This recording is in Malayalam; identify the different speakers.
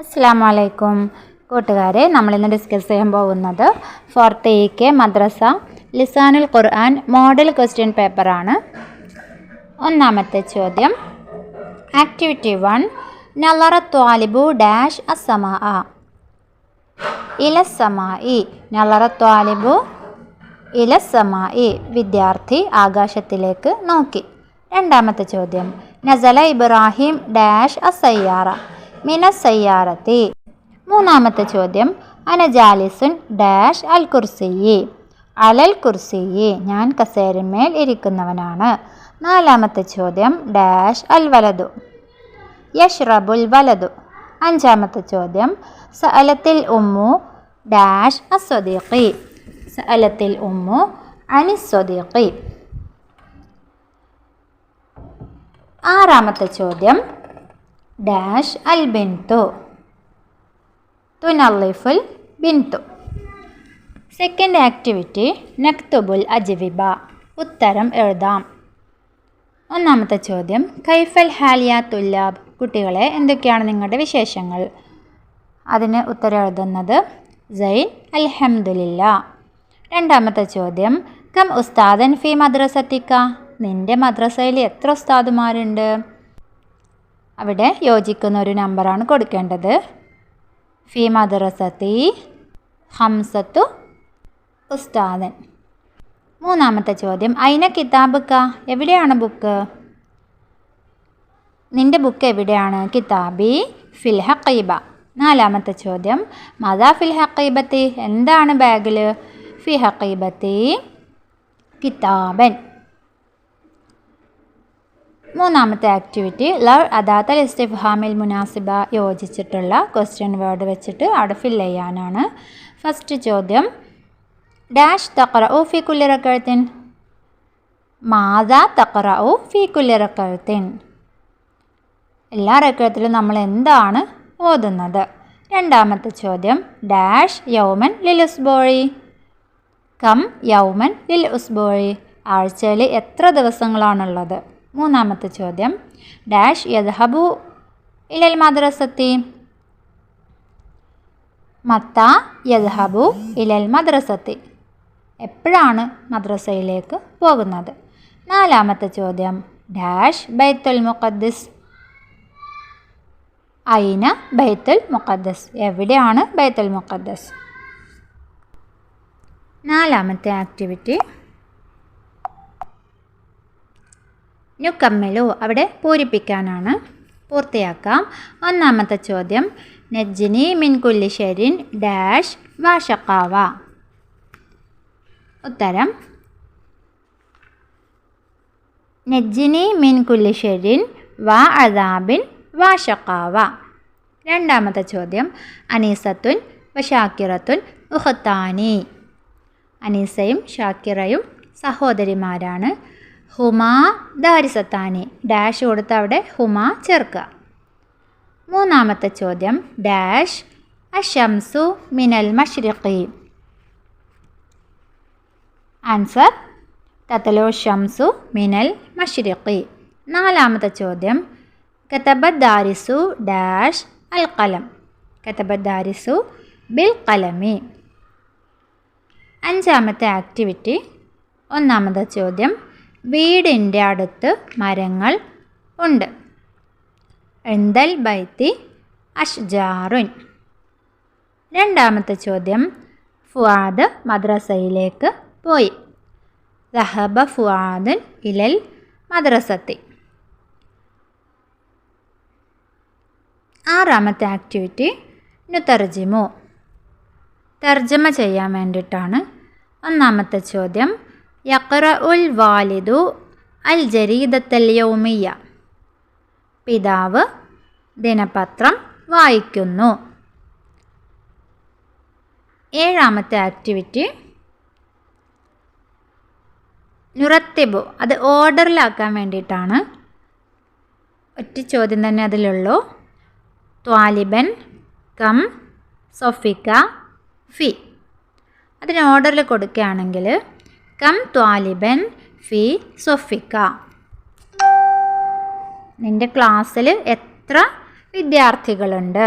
Speaker 1: അസ്സലാമു അലൈക്കും കൂട്ടുകാരെ, നമ്മളിന്ന് ഡിസ്കസ് ചെയ്യാൻ പോകുന്നത് 4th EK മദ്രസ ലിസാനുൽ ഖുർആൻ മോഡൽ ക്വസ്റ്റ്യൻ പേപ്പറാണ്. ഒന്നാമത്തെ ചോദ്യം, ആക്ടിവിറ്റി 1, നളറ ത്വാലിബു ഡാഷ് അസ്സമാഅ ഇലസ്സമായി. നളറ ത്വാലിബു ഇലസ്സമായി, വിദ്യാർത്ഥി ആകാശത്തിലേക്ക് നോക്കി. രണ്ടാമത്തെ ചോദ്യം, നസല ഇബ്രാഹിം ഡാഷ് അസയ്യാറ മിനസയ്യാറത്തി. മൂന്നാമത്തെ ചോദ്യം, അനജാലിസുൻ ഡാഷ് അൽ കുർസിയി അലൽ കുർസിയി, ഞാൻ കസേരമേൽ ഇരിക്കുന്നവനാണ്. നാലാമത്തെ ചോദ്യം, ഡാഷ് അൽ വലതു യഷ്റബുൽ വലതു. അഞ്ചാമത്തെ ചോദ്യം, സഅലത്തിൽ ഉമ്മു ഡാഷ് അസ്വദീഖി സഅലത്തിൽ ഉമ്മു അനിസ്വദീഖി. ആറാമത്തെ ചോദ്യം, ഡാഷ് അൽ ബിൻതു തുനല്ലിഫുൽ ബിൻതു. സെക്കൻഡ് ആക്ടിവിറ്റി, നക്തുബുൽ അജ്വിബ, ഉത്തരം എഴുതാം. ഒന്നാമത്തെ ചോദ്യം, കൈഫൽ ഹാലിയ തുല്ലാബ്, കുട്ടികളെ എന്തൊക്കെയാണ് നിങ്ങളുടെ വിശേഷങ്ങൾ? അതിന് ഉത്തരം എഴുതുന്നത് സൈൻ അൽഹംദുലില്ലാ. രണ്ടാമത്തെ ചോദ്യം, കം ഉസ്താദൻ ഫി മദ്രസത്തിക്ക, നിൻ്റെ മദ്രസയിൽ എത്ര ഉസ്താദുമാരുണ്ട്? അവിടെ യോജിക്കുന്ന ഒരു നമ്പറാണ് കൊടുക്കേണ്ടത്. ഫി മദ്രസത്തി ഹംസത്തു ഉസ്താദൻ. മൂന്നാമത്തെ ചോദ്യം, ഐന കിതാബുക്ക, എവിടെയാണ് ബുക്ക്? നിൻ്റെ ബുക്ക് എവിടെയാണ്? കിതാബി ഫിൽ ഹഖീബ. നാലാമത്തെ ചോദ്യം, മദാ ഫിൽ ഹഖീബത്തി, എന്താണ് ബാഗിൽ? ഫി ഹഖീബത്തി കിതാബൻ. മൂന്നാമത്തെ ആക്ടിവിറ്റി, ലവ് അദാത്തൽ ഇസ്തിഫ്ഹാമിൽ മുനാസിബ, യോജിച്ചിട്ടുള്ള ക്വസ്റ്റ്യൻ വേർഡ് വെച്ചിട്ട് അവിടെ ഫിൽ ചെയ്യാനാണ്. ഫസ്റ്റ് ചോദ്യം, ഡാഷ് തഖറഉ ഫി കുല്ലി റകഅത്തിൻ മാദാ തഖറഉ ഫി കുല്ലി റകഅത്തിൻ, എല്ലാ റകഅത്തിലും നമ്മൾ എന്താണ് ഓതുന്നത്? രണ്ടാമത്തെ ചോദ്യം, ഡാഷ് യൗമൻ ലിൽ ഉസ്ബൂഇ കം യൗമൻ ലിൽ ഉസ്ബൂഇ, ആഴ്ചയിൽ എത്ര ദിവസങ്ങളാണുള്ളത്? മൂന്നാമത്തെ ചോദ്യം, ഡാഷ് യദ്ഹബു ഇലൽ മദ്രസത്തി മത്താ യദ്ഹബു ഇലൽ മദ്രസത്തി, എപ്പോഴാണ് മദ്രസയിലേക്ക് പോകുന്നത്? നാലാമത്തെ ചോദ്യം, ഡാഷ് ബൈത്തുൽ മുഖദ്ദിസ് ഐന ബൈത്തുൽ മുഖദ്ദസ്, എവിടെയാണ് ബൈത്തുൽ മുഖദ്ദസ്? നാലാമത്തെ ആക്ടിവിറ്റി, നുക്കമ്മിലു, അവിടെ പൂരിപ്പിക്കാനാണ്. പൂർത്തിയാക്കാം. ഒന്നാമത്തെ ചോദ്യം, നജ്ജിനി മിൻ കുല്ലി ഷെരിൻ ഡാഷ് വാഷക്കാവ, ഉത്തരം നജ്ജിനി മിൻ കുല്ലി ഷെരിൻ വാ അദാബിൻ വാഷക്കാവ. രണ്ടാമത്തെ ചോദ്യം, അനീസത്തുൻ വഷാക്കിറത്തുൻ ഉഖത്താനി, അനീസയും ഷാക്കിറയും സഹോദരിമാരാണ്. ഹുമാ ദാരിസത്താനി, ഡാഷ് കൊടുത്ത് അവിടെ ഹുമാ ചേർക്കുക. മൂന്നാമത്തെ ചോദ്യം, ഡാഷ് അശംസു മിനൽ മഷ്രിഖി, ആൻസർ തത്ലു ഷംസു മിനൽ മഷ്രിഖി. നാലാമത്തെ ചോദ്യം, കതബത് ദാരിസു ഡാഷ് അൽ ഖലം കതബത് ദാരിസു ബിൽ ഖലമി. അഞ്ചാമത്തെ ആക്ടിവിറ്റി, ഒന്നാമത്തെ ചോദ്യം, വീടിൻ്റെ അടുത്ത് മരങ്ങൾ ഉണ്ട്. എന്തൽ ബൈത്തി അഷ്ജാറുൻ. രണ്ടാമത്തെ ചോദ്യം, ഫുആദ് മദ്രസയിലേക്ക് പോയി. ദഹബ ഫുആദുൻ ഇലൽ മദ്രസത്തി. ആറാമത്തെ ആക്ടിവിറ്റി, നുതർജിമു, തർജ്ജമ ചെയ്യാൻ വേണ്ടിയിട്ടാണ്. ഒന്നാമത്തെ ചോദ്യം, യഖ്റഉൽ വാലിദു അൽ ജരീദത്തൽ യൗമിയ്യ, പിതാവ് ദിനപത്രം വായിക്കുന്നു. ഏഴാമത്തെ ആക്ടിവിറ്റി, നുറത്തിബു, അത് ഓർഡറിലാക്കാൻ വേണ്ടിയിട്ടാണ്. ഒറ്റ ചോദ്യം തന്നെ അതിലുള്ളൂ. ത്വാലിബൻ കം സൊഫിക്ക ഫി, അതിന് ഓർഡറിൽ കൊടുക്കുകയാണെങ്കിൽ കം ത്വാലിബൻ ഫി സൊഫിക്ക, നിൻ്റെ ക്ലാസ്സിൽ എത്ര വിദ്യാർത്ഥികളുണ്ട്?